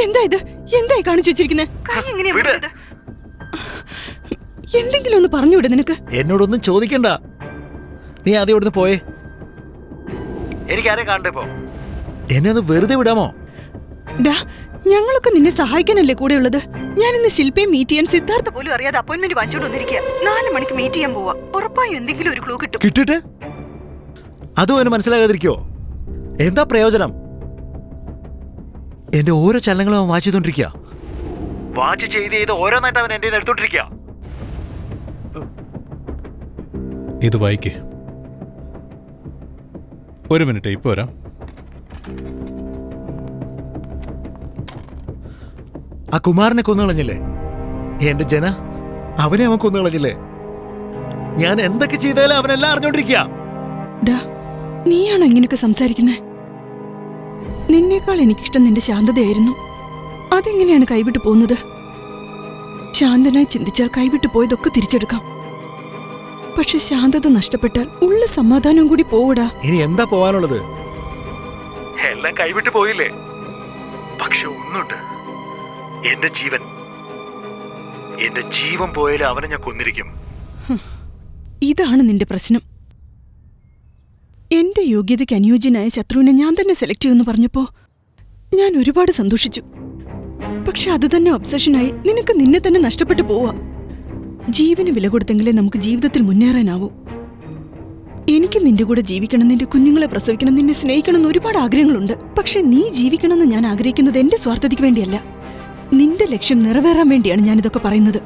എന്താ ഇത്? എന്തായി കാണിച്ചു വെച്ചിരിക്കുന്നത്? എന്തെങ്കിലും ഒന്ന് പറഞ്ഞുവിട്. നിനക്ക് എന്നോടൊന്നും ചോദിക്കണ്ട. നീ ആദ്യം ഇവിടുന്ന് പോയേ. എനിക്കാരെ കാണണ്ടേ പോ. എന്നെ ഒന്ന് വെറുതെ വിടാമോ? ഞങ്ങളൊക്കെ നിന്നെ സഹായിക്കാനല്ലേ കൂടെ ഉള്ളത്. ഞാൻ ഇന്ന് ശില്പയെ മീറ്റ് ചെയ്യാൻ സിദ്ധാർത്ഥ പോലും അറിയാതെ അപ്പോയിന്റ്മെന്റ് വാങ്ങിച്ചോണ്ട് വന്നിരിക്കുക. 4 മണിക്ക് മീറ്റ് ചെയ്യാൻ പോവാ. ഉറപ്പായും എന്തെങ്കിലും ഒരു ക്ലൂ കിട്ടും. കിട്ടിട്ട് അതും അവന് മനസ്സിലാകാതിരിക്കോ? എന്താ പ്രയോജനം? എന്റെ ഓരോ ചലനങ്ങളും അവൻ വാച്ച് ചെയ്തോണ്ടിരിക്കുക. വാച്ച് ചെയ്ത് ഓരോന്നായിട്ട് അവൻ എന്റെ എടുത്തോണ്ടിരിക്കുക. ഇത് വായിക്കേ. ഒരു മിനിറ്റ്, ഇപ്പൊ വരാം. ആ കുമാരനെ കൊന്നുകളഞ്ഞില്ലേ എന്റെ ജന? അവനെ അവൻ കൊന്നുകളഞ്ഞില്ലേ? ഞാൻ എന്തൊക്കെ ചെയ്താലും അവനെല്ലാം അറിഞ്ഞോണ്ടിരിക്കുക. നീയാണോ ഇങ്ങനെയൊക്കെ സംസാരിക്കുന്നേ? നിന്നേക്കാൾ എനിക്കിഷ്ടം നിന്റെ ശാന്തതയായിരുന്നു. അതെങ്ങനെയാണ് കൈവിട്ടു പോകുന്നത്? ശാന്തനായി ചിന്തിച്ചാൽ കൈവിട്ടു പോയതൊക്കെ തിരിച്ചെടുക്കാം. പക്ഷെ ശാന്തത നഷ്ടപ്പെട്ടാൽ ഉള്ള സമാധാനം കൂടി പോവടാ. ഇനി എന്താ പോവാനുള്ളത്? എല്ലാം കൈവിട്ടു പോയില്ലേ? പക്ഷെ ഒന്നുണ്ട്, എന്റെ ജീവൻ. എന്റെ ജീവൻ പോയാലും അവനെ ഞാൻ കൊന്നിരിക്കും. ഇതാണ് നിന്റെ പ്രശ്നം. എന്റെ യോഗ്യതയ്ക്ക് അനുയോജ്യനായ ശത്രുവിനെ ഞാൻ തന്നെ സെലക്ട് ചെയ്യുമെന്ന് പറഞ്ഞപ്പോ ഞാൻ ഒരുപാട് സന്തോഷിച്ചു. പക്ഷെ അത് തന്നെ ഒബ്സഷനായി നിനക്ക് നിന്നെ തന്നെ നഷ്ടപ്പെട്ടു പോവാ. ജീവന് വില കൊടുത്തെങ്കിലേ നമുക്ക് ജീവിതത്തിൽ മുന്നേറാനാവൂ. എനിക്ക് നിന്റെ കൂടെ ജീവിക്കണം, നിന്റെ കുഞ്ഞുങ്ങളെ പ്രസവിക്കണം, നിന്നെ സ്നേഹിക്കണം എന്ന് ഒരുപാട് ആഗ്രഹങ്ങളുണ്ട്. പക്ഷെ നീ ജീവിക്കണമെന്ന് ഞാൻ ആഗ്രഹിക്കുന്നത് എന്റെ സ്വാർത്ഥതയ്ക്ക് വേണ്ടിയല്ല. നിന്റെ ലക്ഷ്യം നിറവേറാൻ വേണ്ടിയാണ് ഞാനിതൊക്കെ പറയുന്നത്.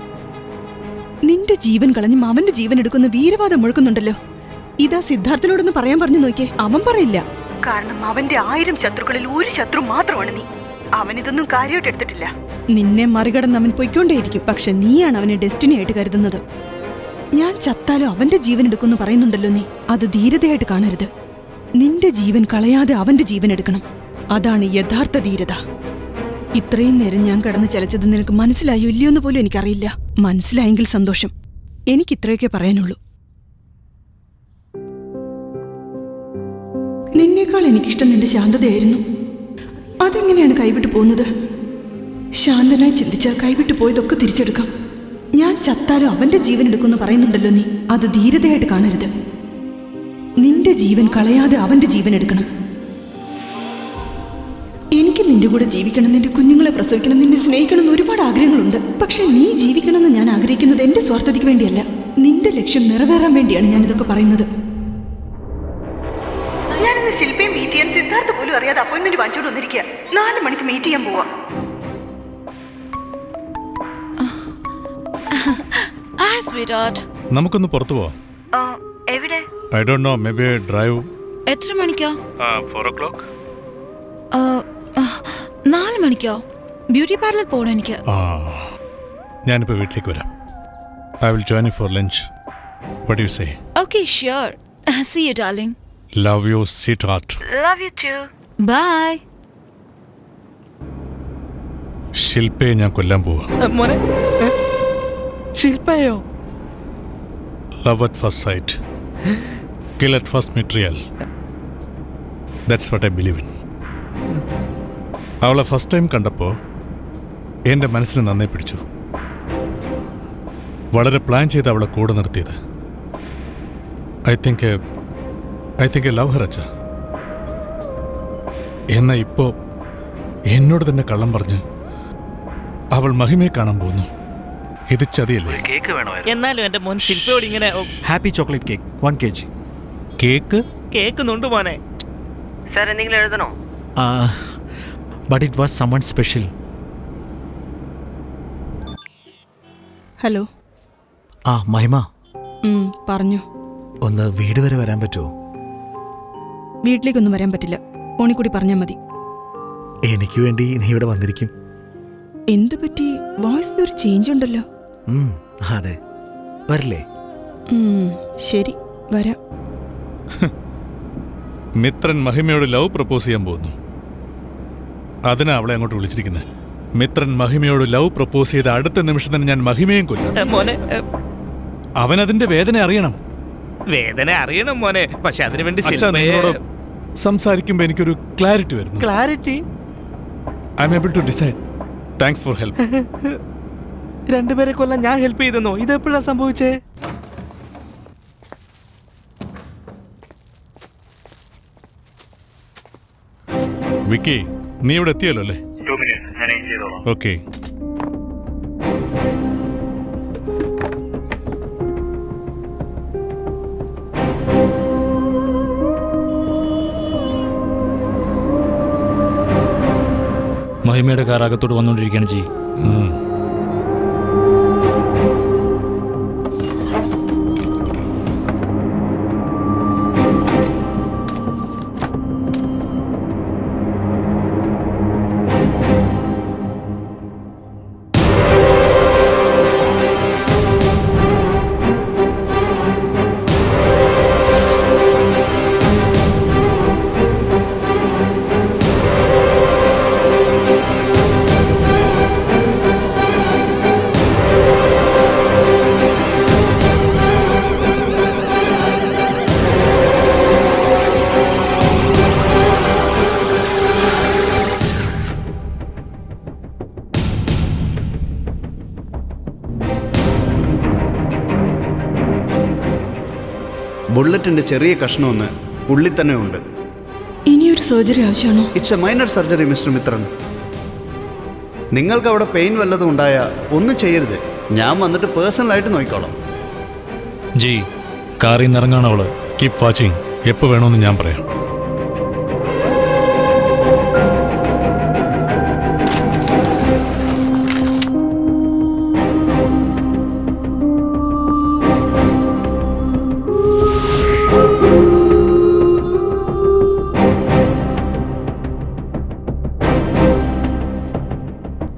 നിന്റെ ജീവൻ കളഞ്ഞും അവന്റെ ജീവൻ എടുക്കുന്ന വീരവാദം മുഴക്കുന്നുണ്ടല്ലോ. ഇതാ സിദ്ധാർത്ഥനോടൊന്ന് പറയാൻ പറഞ്ഞു നോക്കിയേ. അവൻ പറയില്ല. കാരണം അവന്റെ 1000 ശത്രുക്കളിൽ ഒരു ശത്രു മാത്രമാണ് നീ. അവനിതൊന്നും കാര്യമായിട്ട് എടുത്തിട്ടില്ല. നിന്നെ മറികടന്ന് അവൻ പൊയ്ക്കൊണ്ടേയിരിക്കും. പക്ഷെ നീയാണ് അവനെ ഡെസ്റ്റിനി ആയിട്ട് കരുതുന്നത്. ഞാൻ ചത്താലും അവന്റെ ജീവൻ എടുക്കുമെന്ന് പറയുന്നുണ്ടല്ലോ നീ. അത് ധീരതയായിട്ട് കാണരുത്. നിന്റെ ജീവൻ കളയാതെ അവന്റെ ജീവൻ എടുക്കണം. അതാണ് യഥാർത്ഥ ധീരത. ഇത്രയും നേരം ഞാൻ കടന്ന് ചലച്ചത് നിനക്ക് മനസ്സിലായോ ഇല്ലയോന്ന് പോലും എനിക്കറിയില്ല. മനസ്സിലായെങ്കിൽ സന്തോഷം. എനിക്കിത്രയൊക്കെ പറയാനുള്ളൂ. നിന്നേക്കാൾ എനിക്കിഷ്ടം നിന്റെ ശാന്തതയായിരുന്നു. അതെങ്ങനെയാണ് കൈവിട്ടു പോകുന്നത്? ശാന്തനായി ചിന്തിച്ചാൽ കൈവിട്ടു പോയതൊക്കെ തിരിച്ചെടുക്കാം. ഞാൻ ചത്താലും അവന്റെ ജീവൻ എടുക്കുമെന്ന് പറയുന്നുണ്ടല്ലോ നീ. അത് ധീരതയായിട്ട് കാണരുത്. നിന്റെ ജീവൻ കളയാതെ അവന്റെ ജീവൻ എടുക്കണം. എനിക്ക് നിന്റെ കൂടെ ജീവിക്കണം, നിന്റെ കുഞ്ഞുങ്ങളെ പ്രസവിക്കണം, നിന്നെ സ്നേഹിക്കണം എന്ന് ഒരുപാട് ആഗ്രഹങ്ങളുണ്ട്. പക്ഷെ നീ ജീവിക്കണമെന്ന് ഞാൻ ആഗ്രഹിക്കുന്നത് എന്റെ സ്വാർത്ഥതയ്ക്ക് വേണ്ടിയല്ല. നിന്റെ ലക്ഷ്യം നിറവേറാൻ വേണ്ടിയാണ് ഞാനിതൊക്കെ പറയുന്നത്. ഞാനിന്ന് ശില്പയെ മീറ്റ് ചെയ്യാൻ സിദ്ധാർത്ഥ പോലും അറിയാതെ അപ്പോയിന്റ്മെന്റ് വാങ്ങിച്ചോണ്ട് വന്നിരിക്കുക. 4 മണിക്ക് മീറ്റ് ചെയ്യാൻ പോവാ. നമുക്കൊന്ന് പുറത്തു പോവാം. എവിടെ? I don't know, may be drive. എത്ര മണിക്കോ? 4 o'clock. 4 മണിക്കോ? ബ്യൂട്ടി പാർലർ പോകണം എനിക്ക്. ഞാനിപ്പോൾ വീട്ടിലേക്ക് വരാം. I will join you for lunch. What you say? Okay, sure. See you darling. Love you sweetheart. Love you too. Bye. ശില്പയെ ഞാൻ കൊല്ലാൻ പോവാ. ശില്പയോ? Love at first sight. Kill at first material. That's what I believe in. അവളെ first time കണ്ടപ്പോൾ എൻ്റെ മനസ്സിന് നന്നായി പിടിച്ചു. വളരെ പ്ലാൻ ചെയ്ത് അവളെ കൂടെ നിർത്തിയത്. I think I love her അച്ഛാ. എന്നാൽ ഇപ്പോൾ എന്നോട് തന്നെ കള്ളം പറഞ്ഞ് അവൾ മഹിമയെ കാണാൻ പോകുന്നു. ഇത് ചതിയല്ലേ? കേക്ക് വേണമായിരുന്നു. എന്നാലും എന്റെ മോൻ ശില്പയോട് ഇങ്ങനെ happy chocolate cake 1 kg. Cake കേൾക്കുന്നുണ്ട് മോനെ. സാർ എന്തെങ്കിലും എഴുതണോ? But it was someone special. Hello. Mahima, പറഞ്ഞു. ഒന്ന് വീട് വരെ വരാൻ പറ്റുമോ? വീട്ടിലേക്കൊന്നും വരാൻ പറ്റില്ല. ഫോണിൽ കൂടി പറഞ്ഞാൽ മതി. എനിക്ക് വേണ്ടി നീ ഇവിടെ വന്നിരിക്കും. എന്ത് പറ്റി? വോയിസിലൊരു ചേഞ്ച് ഉണ്ടല്ലോ. അതെ, വരില്ലേ? ശരി, വരാം. മിത്രൻ മഹിമയോട് ലവ് പ്രപ്പോസ് ചെയ്യാൻ പോകുന്നു. അതിനാ അവളെ അങ്ങോട്ട് വിളിച്ചിരിക്കുന്നത്. മിത്രൻ മഹിമയോട് ലവ് പ്രപ്പോസ് ചെയ്ത അടുത്ത നിമിഷം തന്നെ ഞാൻ മഹിമയും കൊല്ലും. മോനെ, അവനതിന്റെ വേദന അറിയണം. വേദന അറിയണം മോനെ. പക്ഷെ അതിനു വേണ്ടി നിങ്ങളോട് സംസാരിക്കുമ്പോ എനിക്കൊരു ക്ലാരിറ്റി വരുന്നു. Clarity? I am able to decide. Thanks for help. രണ്ടുപേരെ കൊല്ലാൻ ഞാൻ ഹെൽപ്പ് ചെയ്തെന്നോ? ഇത് എപ്പോഴാ സംഭവിച്ചേ? വിക്കി, നീ ഇവിടെ എത്തിയല്ലോ അല്ലേ? ഓക്കെ. മഹിമയുടെ കാർ അകത്തോട്ട് വന്നുകൊണ്ടിരിക്കുകയാണ് ജി. ബുള്ളറ്റിന്റെ ചെറിയ കഷ്ണമൊന്ന് ഉള്ളിൽ തന്നെ ഉണ്ട്. ഇനിയൊരു സർജറി ആവശ്യമാണോ? It's A minor surgery mister മിത്രൻ. നിങ്ങൾക്ക് അവിടെ പെയിൻ വല്ലതും ഉണ്ടായാൽ ഒന്നും ചെയ്യരുത്. ഞാൻ വന്നിട്ട് പേഴ്സണലായിട്ട് നോക്കിക്കോളാം. ജി, കാറിൽ നിന്ന് ഇറങ്ങാണ് അവള്. Keep watching. എപ്പോൾ വേണമെന്ന് ഞാൻ പറയാം.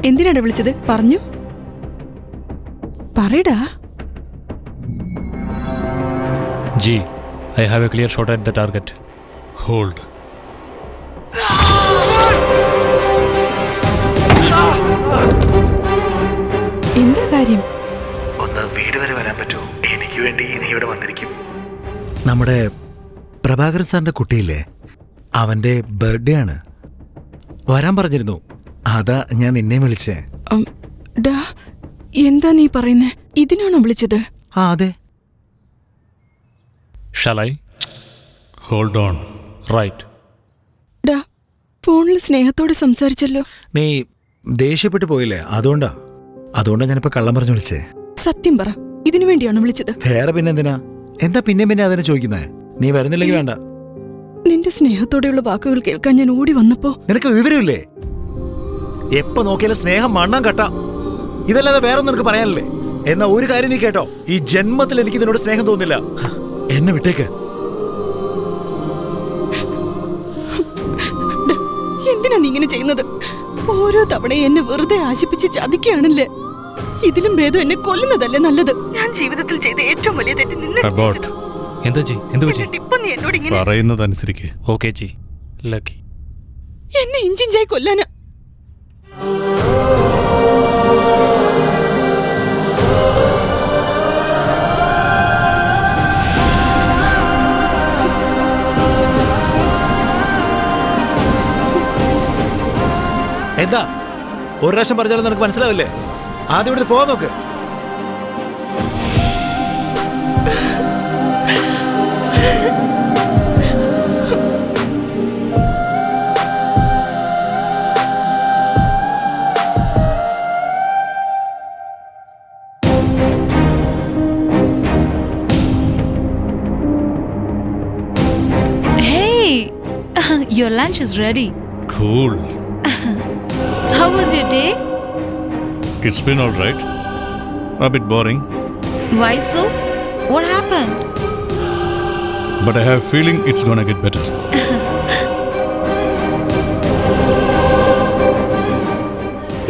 എന്തിനാണ് വിളിച്ചത്? പറഞ്ഞു പറയടാ. G, I have A clear shot at the target. Hold. എന്താ കാര്യം? ഒന്ന് വീട് വരെ വരാൻ പറ്റുമോ? എനിക്ക് വേണ്ടി നീ ഇവിടെ വന്നിരിക്കും. നമ്മുടെ പ്രഭാകരൻ സാറിന്റെ കുട്ടിയില്ലേ, അവന്റെ ബർത്ത്ഡേ ആണ്. വരാൻ പറഞ്ഞിരുന്നു. അതാ ഞാൻ നിന്നെ വിളിച്ചേ. ഡാ, എന്താ നീ പറയുന്നേ? ഇതിനാണോ വിളിച്ചത്? ആ അതെ. Shall I? Hold on. Right. ഡാ, ഫോണിൽ സ്നേഹത്തോടെ സംസാരിച്ചല്ലോ. നീ ദേഷ്യപ്പെട്ടു പോയില്ലേ? അതുകൊണ്ടാ ഞാനിപ്പോ കള്ളം പറഞ്ഞു വിളിച്ചേ. സത്യം പറ, ഇതിനു വേണ്ടിയാണോ വിളിച്ചത്? വേറെ പിന്നെന്തിനാ? എന്താ പിന്നെ അതിനെ ചോദിക്കുന്നേ? നീ വരുന്നില്ലെങ്കിൽ വേണ്ട. നിന്റെ സ്നേഹത്തോടെയുള്ള വാക്കുകൾ കേൾക്കാൻ ഞാൻ ഓടി വന്നപ്പോ നിനക്ക് വിവരമില്ലേ? എപ്പോ നോക്കിയാലും സ്നേഹം മണ്ണാൻ കട്ട. ഇതല്ലാതെ വേറൊന്നും നിനക്ക് പറയാനില്ലേ? എന്നാ ഒരു കാര്യം നീ കേട്ടോ, ഈ ജന്മത്തിൽ എനിക്ക് നിന്നോട് സ്നേഹം തോന്നില്ല. എന്നെ വിട്ടേക്ക്. എന്തിനാ നീ ഇങ്ങനെ ചെയ്യുന്നത്? ഓരോ തവണയും എന്നെ വെറുതെ ആശിപ്പിച്ച് ചതിക്കുകയാണല്ലേ. ഇതിലും ഭേദം എന്നെ കൊല്ലുന്നതല്ലേ നല്ലത്. ഞാൻ ജീവിതത്തിൽ ചെയ്ത ഏറ്റവും വലിയ തെറ്റ് നിന്നെ. അബോട്ട്. എന്താ ജി, എന്ത് പറ്റി? ഇപ്പൊ നീ എന്നോട് ഇങ്ങനെ പറയുന്നതനുസരിക്ക്. Okay G, lucky. എന്നെ ഇഞ്ചിഞ്ചായി കൊല്ലാനാ. എന്താ ഒരു പ്രാവശ്യം പറഞ്ഞാലും നിനക്ക് മനസ്സിലാവില്ലേ? ആദ്യം ഇവിടുന്ന് പോകാൻ നോക്ക്. Hey, your lunch is ready. Cool. How was your day? It's been all right. A bit boring. Why so? What happened? But I have a feeling it's gonna get better.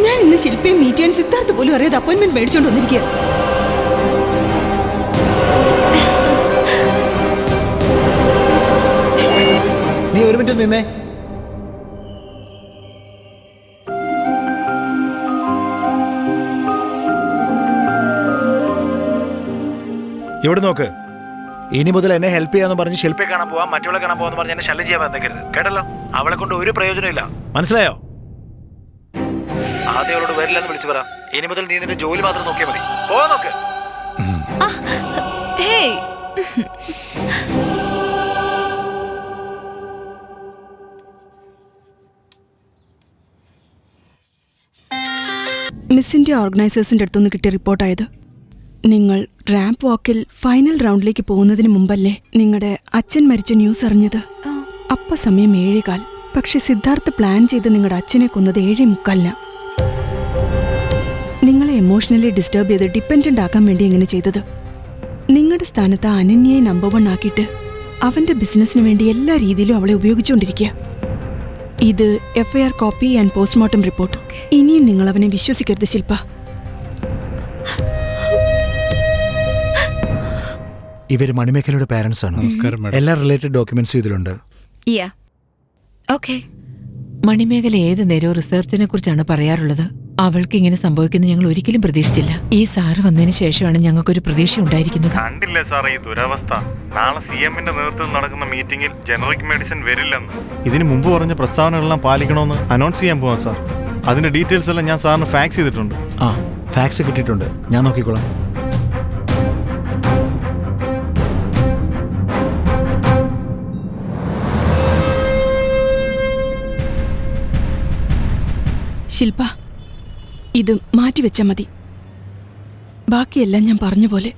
ഞാൻ ഇന്ന് ശില്പയെ മീറ്റ് ചെയ്യാൻ സിദ്ധാർത്ഥ പോലും അറിയാതെ appointment മേടിച്ചോണ്ട് വന്നിരിക്കുക. നീ ഒരു minute നിന്നേ. ഇവിടെ നോക്ക്. ഇനി മുതൽ എന്നെ ഹെൽപ്പ് ചെയ്യാന്ന് പറഞ്ഞ് ശില്പയെ കാണാൻ പോവാം, മറ്റുള്ള കാണാൻ പോവാന്ന് പറഞ്ഞ് എന്നെ ശല്യം ചെയ്യാൻ വന്നേക്കരുത്. കേട്ടല്ലോ? അവളെ കൊണ്ട് ഒരു പ്രയോജനമില്ല. മനസ്സിലായോ? ആദ്യം അവളോട് വരില്ലെന്ന് വിളിച്ചു പറ. ഇനി മുതൽ നീ നിന്റെ ജോലി മാത്രം നോക്കിയാൽ മതി. പോവാൻ നോക്ക്. Hey! മിസ് ഇന്ത്യ ഓർഗനൈസേഴ്സിന്റെ അടുത്തുനിന്ന് കിട്ടിയ റിപ്പോർട്ടായത്, നിങ്ങൾ റാമ്പ് വാക്കിൽ ഫൈനൽ റൗണ്ടിലേക്ക് പോകുന്നതിന് മുമ്പല്ലേ നിങ്ങളുടെ അച്ഛൻ മരിച്ച ന്യൂസ് അറിഞ്ഞത്? അപ്പ സമയം 7:15. പക്ഷെ സിദ്ധാർത്ഥ് പ്ലാൻ ചെയ്ത് നിങ്ങളുടെ അച്ഛനെ കൊന്നത് 7:45. നിങ്ങളെ എമോഷണലി ഡിസ്റ്റർബ് ചെയ്ത് ഡിപ്പെൻഡന്റ് ആക്കാൻ വേണ്ടി എങ്ങനെ ചെയ്തത്? നിങ്ങളുടെ സ്ഥാനത്ത് അനന്യയെ നമ്പർ 1 ആക്കിയിട്ട് അവന്റെ ബിസിനസ്സിന് വേണ്ടി എല്ലാ രീതിയിലും അവളെ ഉപയോഗിച്ചുകൊണ്ടിരിക്കുക. ഇത് FIR copy and postmortem report. ഇനിയും നിങ്ങൾ അവനെ വിശ്വസിക്കരുത് ശില്പ. ഇവര് മണിമേഖലയുടെ പാരന്റ്സ് ആണ്. നമസ്കാരം മാഡം. എല്ലാ റിലേറ്റഡ് ഡോക്യുമെന്റ്സും ഇതിലുണ്ട്. Yeah. Okay. മണിമേഖല ഏത് നേരവും റിസർച്ചിനെ കുറിച്ചാണ് പറയാറുള്ളത്. അവൾക്ക് ഇങ്ങനെ സംഭവിക്കുന്നത് ഞങ്ങൾ ഒരിക്കലും പ്രതീക്ഷിച്ചില്ല. ഈ സാറ് വന്നതിന് ശേഷമാണ് ഞങ്ങൾക്കൊരു പ്രതീക്ഷ ഉണ്ടായിരിക്കുന്നത്. കണ്ടില്ലേ സാറേ ഈ ദുരവസ്ഥ? നാളെ CM-ന്റെ നേതൃത്വത്തിൽ നടക്കുന്ന മീറ്റിംഗിൽ ജനറിക് മെഡിസിൻ വരില്ലെന്ന്. ഇതിനു മുമ്പ് പറഞ്ഞ പ്രസ്താവനകളെല്ലാം പാലിക്കണമെന്ന് അനൗൺസ് ചെയ്യാൻ പോവാം സാർ. അതിന്റെ ഡീറ്റെയിൽസ് എല്ലാം ഞാൻ സാറിന് ഫാക്സ് ചെയ്തിട്ടുണ്ട്. ആ, ഫാക്സ് കിട്ടിയിട്ടുണ്ട്. ഞാൻ നോക്കിക്കോളാം. ശില്പ, ഇത് മാറ്റിവെച്ചാൽ മതി. ബാക്കിയെല്ലാം ഞാൻ പറഞ്ഞ പോലെ.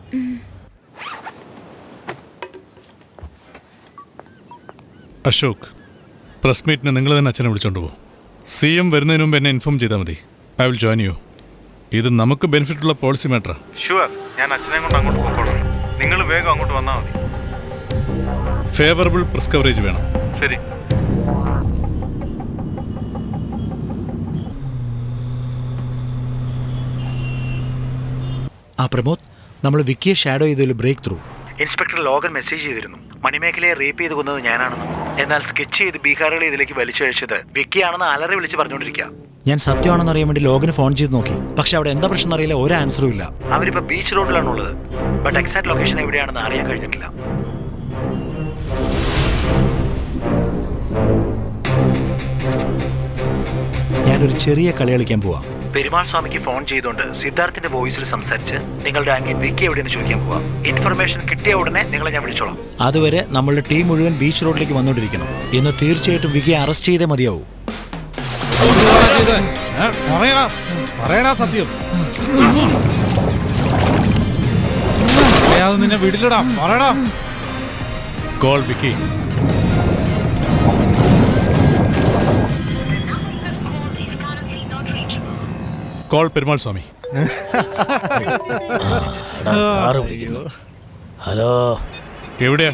അശോക്, പ്രസ് മീറ്റിന് നിങ്ങൾ തന്നെ അച്ഛനെ വിളിച്ചോണ്ട് പോകും. CM വരുന്നതിന് മുമ്പ് എന്നെ ഇൻഫോം ചെയ്താൽ മതി. I will join U. ഇത് നമുക്ക് ബെനിഫിറ്റ് ഉള്ള പോളിസി മാറ്ററാ. ഷുവർ, ഞാൻ അച്ഛനെ കൊണ്ട് അങ്ങോട്ട് പോയിക്കോളാം. നിങ്ങൾ വേഗം അങ്ങോട്ട് വന്നാൽ മതി. ഫേവറബിൾ പ്രസ് കവറേജ് വേണം. ശരി. ആ പ്രമോദ്, നമ്മൾ വിക്കിയെ ഷാഡോ ചെയ്തൊരു breakthrough. Inspector Logan message ചെയ്തിരുന്നു മണിമേഖലയെ റേപ്പ് ചെയ്ത് കൊന്നത് ഞാനാണെന്ന്. എന്നാൽ സ്കെച്ച് ചെയ്ത് ബീഹാറുകളെ ഇതിലേക്ക് വലിച്ചഴിച്ചത് വിക്കിയാണെന്ന് അലറി വിളിച്ച് പറഞ്ഞുകൊണ്ടിരിക്കുക. ഞാൻ സത്യമാണെന്ന് അറിയാൻ വേണ്ടി ലോഗന് ഫോൺ ചെയ്ത് നോക്കി. പക്ഷെ അവിടെ എന്താ പ്രശ്നം അറിയില്ല, ഒരു ആൻസറും ഇല്ല. അവരിപ്പോ ബീച്ച് റോഡിലാണുള്ളത്. ബട്ട് എക്സാക്ട് ലൊക്കേഷൻ എവിടെയാണെന്ന് അറിയാൻ കഴിഞ്ഞിട്ടില്ല. ഞാനൊരു ചെറിയ കളി കളിക്കാൻ പോവാം. പെരുമാൾ സ്വാമിക്ക് ഫോൺ ചെയ്തുകൊണ്ട് സിദ്ധാർത്ഥിന്റെ വോയിസിൽ സംസാരിച്ച് നിങ്ങളുടെ അനിയൻ വിക്കി എവിടെയെന്ന് ചോദിക്കാൻ പോവാം. ഇൻഫർമേഷൻ കിട്ടിയ ഉടനെ നിങ്ങളെ ഞാൻ വിളിച്ചോളാം. അതുവരെ നമ്മളുടെ ടീം മുഴുവൻ ബീച്ച് റോഡിലേക്ക് വന്നുകൊണ്ടിരിക്കണം. ഇന്ന് തീർച്ചയായിട്ടും വിക്കിയെ അറസ്റ്റ് ചെയ്തേ മതിയാവൂ. സത്യം നിന്നെ വിടില്ലടാ. പറയടാ. കോൾ വിക്കി. കോൾ പെരുമാൾ സ്വാമി. ഹലോ, എവിടെയാ?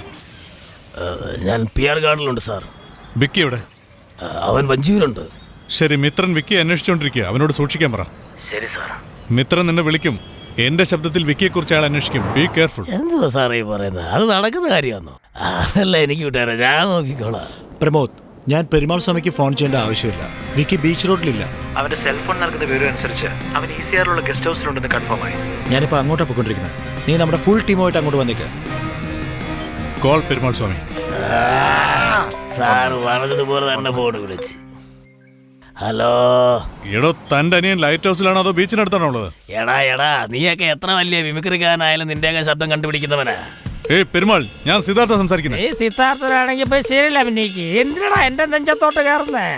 ഞാൻ PR ഗാർഡിലുണ്ട് സാർ. വിക്കി എവിടെ? അവൻ വഞ്ചിയിലുണ്ട്. ശരി, മിത്രൻ വിക്കി അന്വേഷിച്ചുകൊണ്ടിരിക്കുക. അവനോട് സൂക്ഷിക്കാൻ പറ. ശരി സാർ. മിത്രൻ നിന്നെ വിളിക്കും. എന്റെ ശബ്ദത്തിൽ വിക്കിയെ കുറിച്ച് അയാൾ അന്വേഷിക്കും. Be careful. എന്തുവാ സാറേ ഈ പറയുന്നത്? അത് നടക്കുന്ന കാര്യമാണോ? അതല്ല എനിക്ക് വിട്ടാരാ, ഞാൻ നോക്കിക്കോളാം. പ്രമോദ്, ഞാൻ പെരുമാൾ സ്വാമിക്ക് ഫോൺ ചെയ്യേണ്ട ആവശ്യമില്ല. വിക്കി ബീച്ച് റോഡിലില്ല. അവന്റെ സെൽഫോൺ നൽകുന്ന വിവരം അനുസരിച്ച് അവൻ ECRലുള്ള ഗസ്റ്റ് ഹൗസിലുണ്ടെന്ന് കൺഫേം ആയി. ഞാനിപ്പോ അങ്ങോട്ടാ പോയിക്കൊണ്ടിരിക്കുന്നത്. നീ നമ്മുടെ ഫുൾ ടീമുമായിട്ട് അങ്ങോട്ട് വന്നേക്ക്. കോൾ പെരുമാൾ സ്വാമി. സാർ പറഞ്ഞതുപോലെ തന്നെ ഫോൺ വിളിച്ച്. ഹലോ. എടോ, തന്റെ അനിയൻ ലൈറ്റ് ഹൗസിലാണോ അതോ ബീച്ചിനടുത്താണോ ഉള്ളത്? എടാ നീയൊക്കെ എത്ര വലിയ മിമിക്രിക്കാരനായാലും നിന്റെയൊക്കെ ശബ്ദം കണ്ടുപിടിക്കുന്നവനാ. ഏയ് പെരുമാൾ, ഞാൻ സിദ്ധാർത്ഥ സംസാരിക്കുന്നത്. ഈ സിദ്ധാർത്ഥനാണെങ്കിൽ പോയി ശരിയല്ല അഭിനയിക്ക്. എന്തിനാ എന്റെ നെഞ്ചത്തോട്ട് കയറുന്നേ?